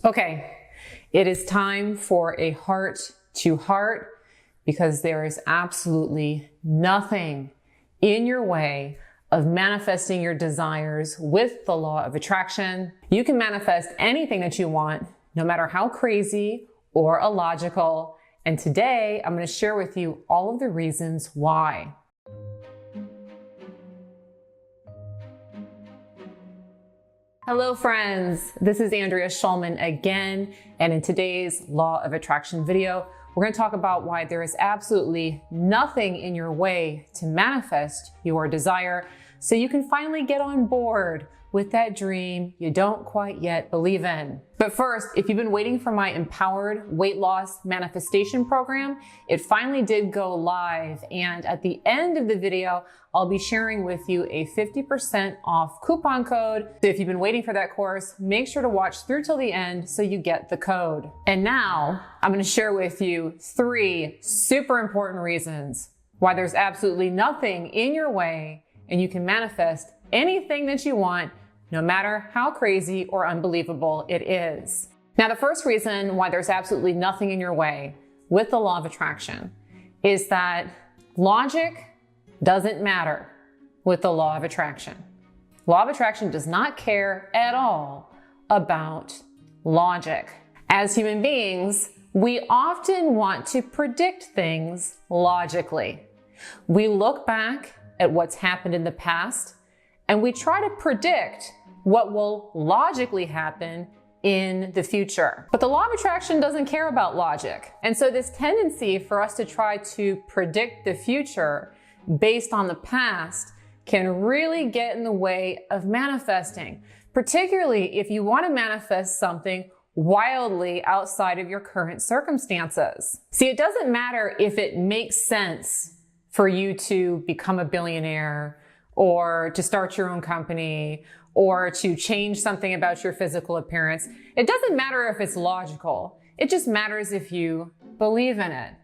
Okay, it is time for a heart-to-heart because there is absolutely nothing in your way of manifesting your desires with the law of attraction. You can manifest anything that you want, no matter how crazy or illogical. And today, I'm going to share with you all of the reasons why. Hello friends, this is Andrea Schulman again, and in today's Law of Attraction video, we're going to talk about why there is absolutely nothing in your way to manifest your desire so you can finally get on board with that dream you don't quite yet believe in. But first, if you've been waiting for my Empowered Weight Loss Manifestation Program, it finally did go live, and at the end of the video, I'll be sharing with you a 50% off coupon code. So if you've been waiting for that course, make sure to watch through till the end so you get the code. And now, I'm going to share with you 3 super important reasons why there's absolutely nothing in your way and you can manifest anything that you want, no matter how crazy or unbelievable it is. Now, the first reason why there's absolutely nothing in your way with the law of attraction is that logic doesn't matter with the law of attraction. Law of attraction does not care at all about logic. As human beings, we often want to predict things logically. We look back at what's happened in the past and we try to predict what will logically happen in the future. But the law of attraction doesn't care about logic. And so this tendency for us to try to predict the future based on the past can really get in the way of manifesting, particularly if you want to manifest something wildly outside of your current circumstances. See, it doesn't matter if it makes sense for you to become a billionaire or to start your own company or to change something about your physical appearance. It doesn't matter if it's logical. It just matters if you believe in it.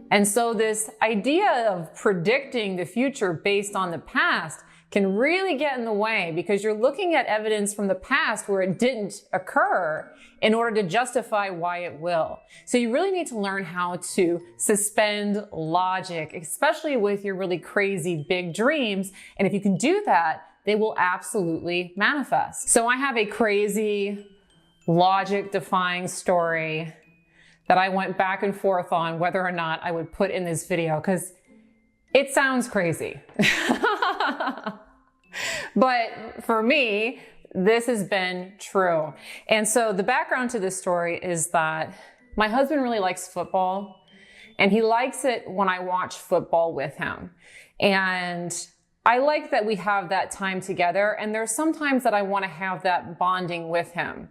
And so this idea of predicting the future based on the past can really get in the way because you're looking at evidence from the past where it didn't occur in order to justify why it will. So you really need to learn how to suspend logic, especially with your really crazy big dreams. And if you can do that, they will absolutely manifest. So I have a crazy logic-defying story that I went back and forth on whether or not I would put in this video because it sounds crazy. But for me, this has been true. And so the background to this story is that my husband really likes football and he likes it when I watch football with him. And I like that we have that time together, and there's sometimes that I want to have that bonding with him.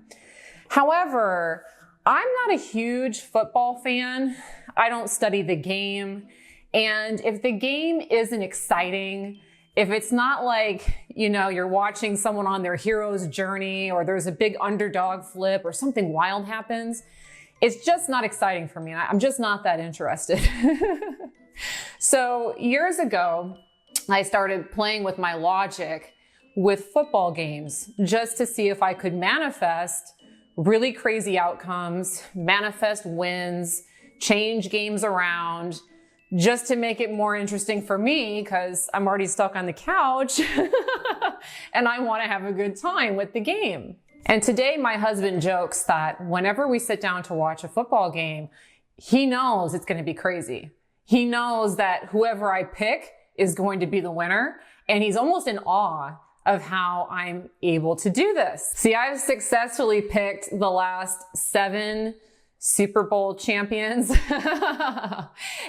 However, I'm not a huge football fan. I don't study the game. And if the game isn't exciting, if it's not like, you know, you're watching someone on their hero's journey or there's a big underdog flip or something wild happens, it's just not exciting for me. I'm just not that interested. So years ago, I started playing with my logic with football games just to see if I could manifest really crazy outcomes, manifest wins, change games around, just to make it more interesting for me because I'm already stuck on the couch and I want to have a good time with the game. And today my husband jokes that whenever we sit down to watch a football game, he knows it's going to be crazy. He knows that whoever I pick is going to be the winner, and he's almost in awe of how I'm able to do this. See, I've successfully picked the last 7 Super Bowl champions,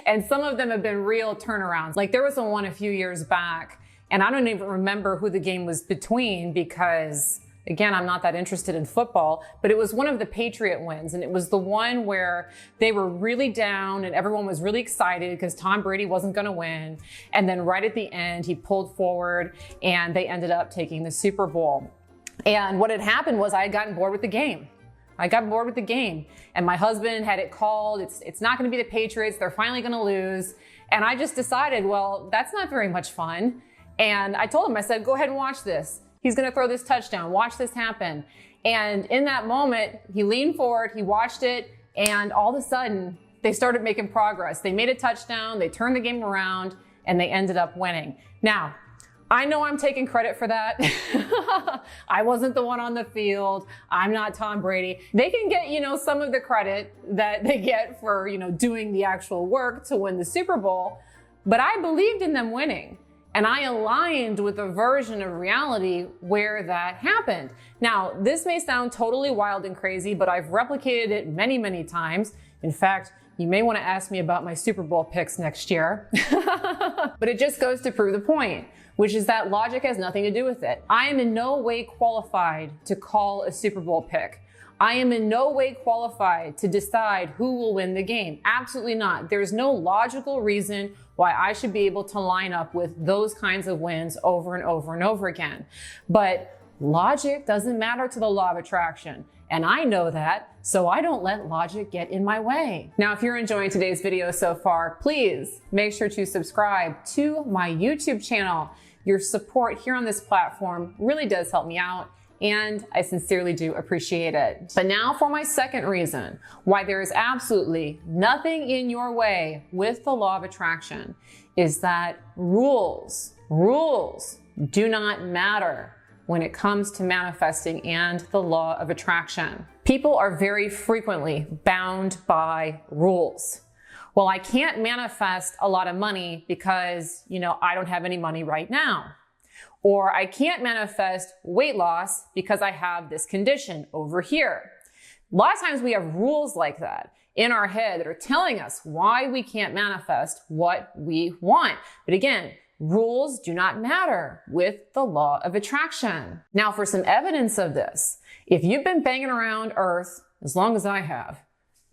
and some of them have been real turnarounds. Like there was one a few years back, and I don't even remember who the game was between because, again, I'm not that interested in football, but it was one of the Patriot wins, and it was the one where they were really down and everyone was really excited because Tom Brady wasn't going to win. And then right at the end, he pulled forward and they ended up taking the Super Bowl. And what had happened was I had gotten bored with the game. I got bored with the game, and my husband had it called. It's not going to be the Patriots. They're finally going to lose. And I just decided, well, that's not very much fun. And I told him, I said, go ahead and watch this. He's going to throw this touchdown. Watch this happen. And in that moment, he leaned forward, he watched it, and all of a sudden, they started making progress. They made a touchdown, they turned the game around, and they ended up winning. Now, I know I'm taking credit for that. I wasn't the one on the field. I'm not Tom Brady. They can get, some of the credit that they get for, doing the actual work to win the Super Bowl. But I believed in them winning. And I aligned with a version of reality where that happened. Now, this may sound totally wild and crazy, but I've replicated it many, many times. In fact, you may want to ask me about my Super Bowl picks next year. But it just goes to prove the point, which is that logic has nothing to do with it. I am in no way qualified to call a Super Bowl pick. I am in no way qualified to decide who will win the game. Absolutely not. There's no logical reason why I should be able to line up with those kinds of wins over and over and over again. But logic doesn't matter to the law of attraction. And I know that, so I don't let logic get in my way. Now, if you're enjoying today's video so far, please make sure to subscribe to my YouTube channel. Your support here on this platform really does help me out, and I sincerely do appreciate it. But now for my second reason why there is absolutely nothing in your way with the law of attraction is that rules do not matter when it comes to manifesting and the law of attraction. People are very frequently bound by rules. Well, I can't manifest a lot of money because, I don't have any money right now. Or I can't manifest weight loss because I have this condition over here. A lot of times we have rules like that in our head that are telling us why we can't manifest what we want. But again, rules do not matter with the law of attraction. Now, for some evidence of this, if you've been banging around Earth as long as I have,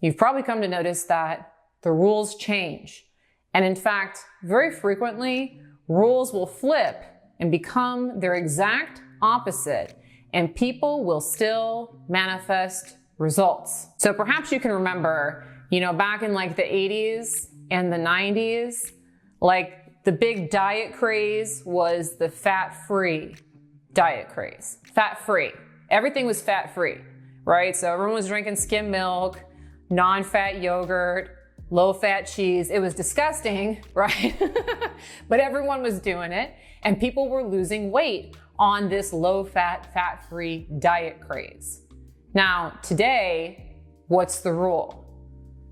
you've probably come to notice that the rules change. And in fact, very frequently, rules will flip and become their exact opposite, and people will still manifest results. So perhaps you can remember, back in like the 80s and the 90s, the big diet craze was the fat-free diet craze. Fat-free. Everything was fat-free, right? So everyone was drinking skim milk, non-fat yogurt, low-fat cheese. It was disgusting, right? But everyone was doing it, and people were losing weight on this low-fat, fat-free diet craze. Now, today, what's the rule?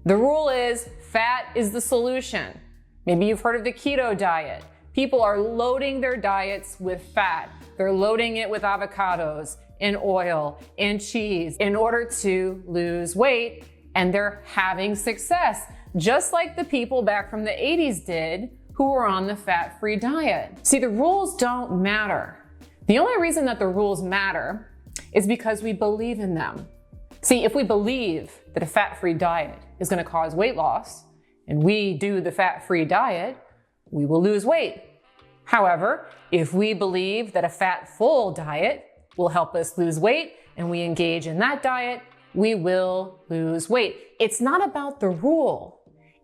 The rule is fat is the solution. Maybe you've heard of the keto diet. People are loading their diets with fat. They're loading it with avocados and oil and cheese in order to lose weight, and they're having success, just like the people back from the 80s did who were on the fat-free diet. See, the rules don't matter. The only reason that the rules matter is because we believe in them. See, if we believe that a fat-free diet is going to cause weight loss, and we do the fat-free diet, we will lose weight. However, if we believe that a fat-full diet will help us lose weight, and we engage in that diet, we will lose weight. It's not about the rule.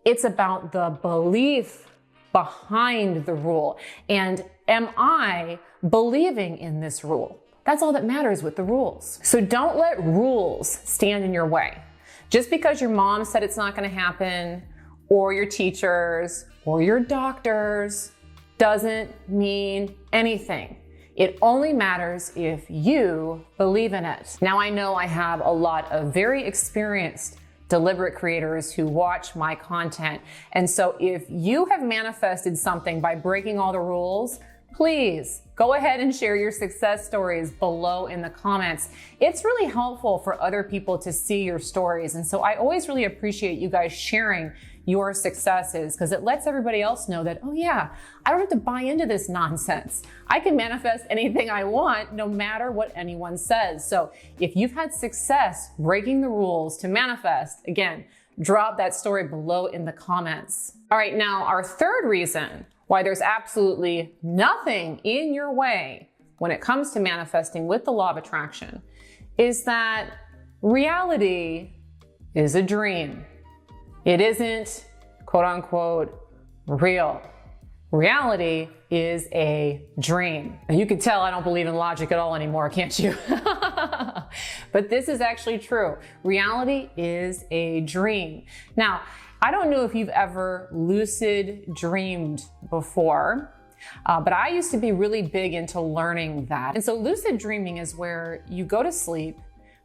It's about the belief behind the rule. And am I believing in this rule? That's all that matters with the rules. So don't let rules stand in your way. Just because your mom said it's not going to happen, or your teachers, or your doctors, doesn't mean anything. It only matters if you believe in it. Now, I know I have a lot of very experienced deliberate creators who watch my content. And so if you have manifested something by breaking all the rules, please go ahead and share your success stories below in the comments. It's really helpful for other people to see your stories. And so I always really appreciate you guys sharing your successes, because it lets everybody else know that, oh yeah, I don't have to buy into this nonsense. I can manifest anything I want no matter what anyone says. So if you've had success breaking the rules to manifest, again, drop that story below in the comments. All right, now our third reason why there's absolutely nothing in your way when it comes to manifesting with the law of attraction is that reality is a dream. It isn't, quote unquote, real. Reality is a dream. And you can tell I don't believe in logic at all anymore, can't you? But this is actually true. Reality is a dream. Now, I don't know if you've ever lucid dreamed before, but I used to be really big into learning that. And so lucid dreaming is where you go to sleep,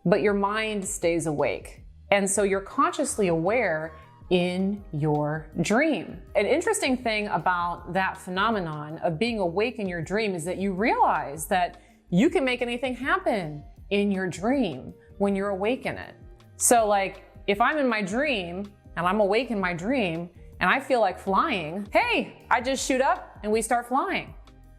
but your mind stays awake. And so you're consciously aware in your dream. An interesting thing about that phenomenon of being awake in your dream is that you realize that you can make anything happen in your dream when you're awake in it. So like, if I'm in my dream and I'm awake in my dream and I feel like flying, hey, I just shoot up and we start flying.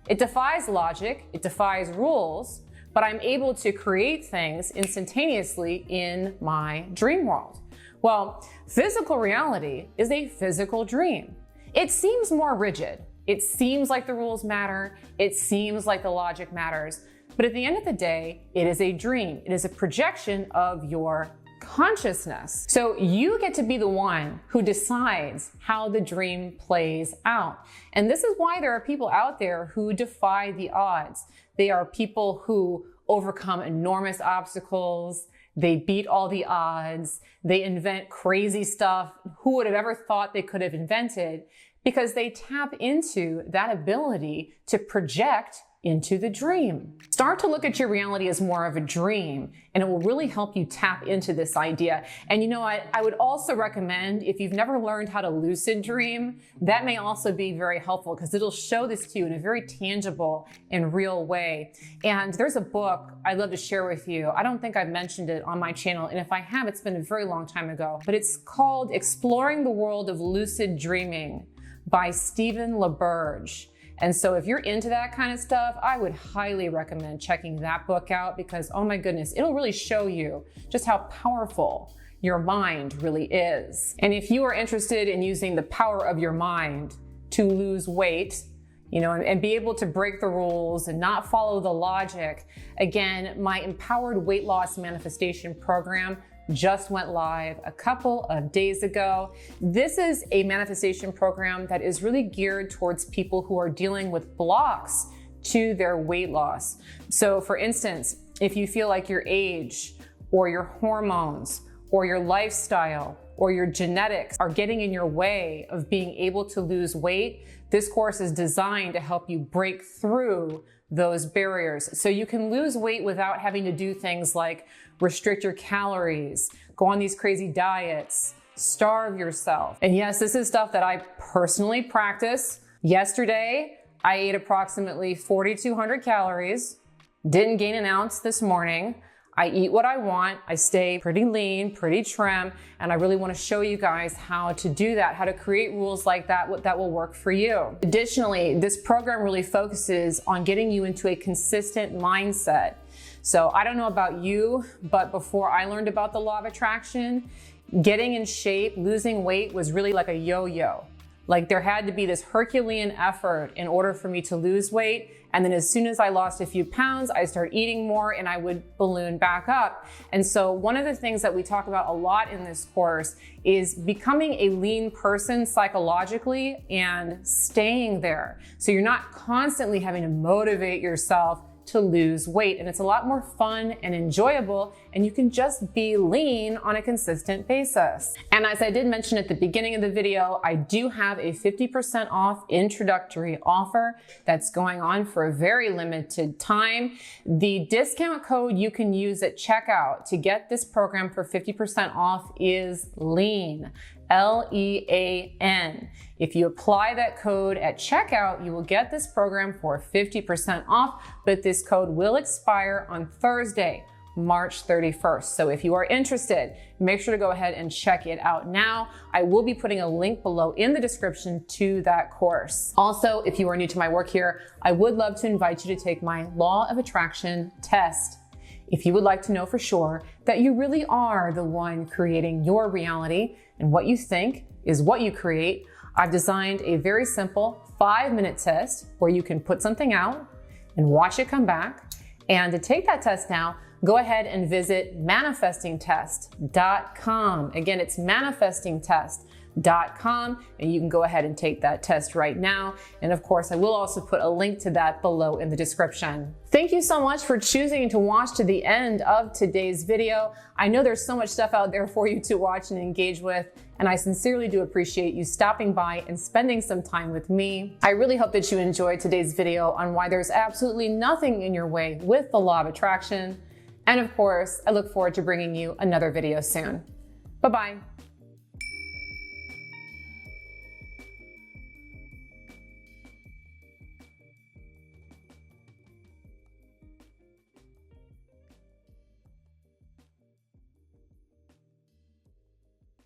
It defies logic, it defies rules, but I'm able to create things instantaneously in my dream world. Well, physical reality is a physical dream. It seems more rigid. It seems like the rules matter. It seems like the logic matters. But at the end of the day, it is a dream. It is a projection of your consciousness. So you get to be the one who decides how the dream plays out. And this is why there are people out there who defy the odds. They are people who overcome enormous obstacles. They beat all the odds. They invent crazy stuff. Who would have ever thought they could have invented? Because they tap into that ability to project into the dream. Start to look at your reality as more of a dream, and it will really help you tap into this idea. And you know what? I would also recommend, if you've never learned how to lucid dream, that may also be very helpful because it'll show this to you in a very tangible and real way. And there's a book I'd love to share with you. I don't think I've mentioned it on my channel, and if I have, it's been a very long time ago, but it's called Exploring the World of Lucid Dreaming by Stephen LaBerge. And so if you're into that kind of stuff, I would highly recommend checking that book out because, oh my goodness, it'll really show you just how powerful your mind really is. And if you are interested in using the power of your mind to lose weight, you know, and be able to break the rules and not follow the logic, again, my Empowered Weight Loss Manifestation Program just went live a couple of days ago. This is a manifestation program that is really geared towards people who are dealing with blocks to their weight loss. So for instance, if you feel like your age or your hormones or your lifestyle or your genetics are getting in your way of being able to lose weight, this course is designed to help you break through those barriers so you can lose weight without having to do things like restrict your calories, go on these crazy diets, starve yourself. And yes, this is stuff that I personally practice. Yesterday, I ate approximately 4,200 calories, didn't gain an ounce this morning. I eat what I want, I stay pretty lean, pretty trim, and I really want to show you guys how to do that, how to create rules like that that will work for you. Additionally, this program really focuses on getting you into a consistent mindset. So I don't know about you, but before I learned about the law of attraction, getting in shape, losing weight was really like a yo-yo. Like there had to be this Herculean effort in order for me to lose weight. And then as soon as I lost a few pounds, I started eating more and I would balloon back up. And so one of the things that we talk about a lot in this course is becoming a lean person psychologically and staying there. So you're not constantly having to motivate yourself to lose weight. And it's a lot more fun and enjoyable, and you can just be lean on a consistent basis. And as I did mention at the beginning of the video, I do have a 50% off introductory offer that's going on for a very limited time. The discount code you can use at checkout to get this program for 50% off is LEAN. L-E-A-N. If you apply that code at checkout, you will get this program for 50% off, but this code will expire on Thursday, March 31st. So if you are interested, make sure to go ahead and check it out now. I will be putting a link below in the description to that course. Also, if you are new to my work here, I would love to invite you to take my Law of Attraction test. If you would like to know for sure that you really are the one creating your reality and what you think is what you create, I've designed a very simple 5-minute test where you can put something out and watch it come back. And to take that test now, go ahead and visit manifestingtest.com. Again, it's manifestingtest.com. Doesnt.com, and you can go ahead and take that test right now. And of course, I will also put a link to that below in the description. Thank you so much for choosing to watch to the end of today's video. I know there's so much stuff out there for you to watch and engage with, and I sincerely do appreciate you stopping by and spending some time with me. I really hope that you enjoyed today's video on why there's absolutely nothing in your way with the law of attraction. And of course, I look forward to bringing you another video soon. Bye-bye.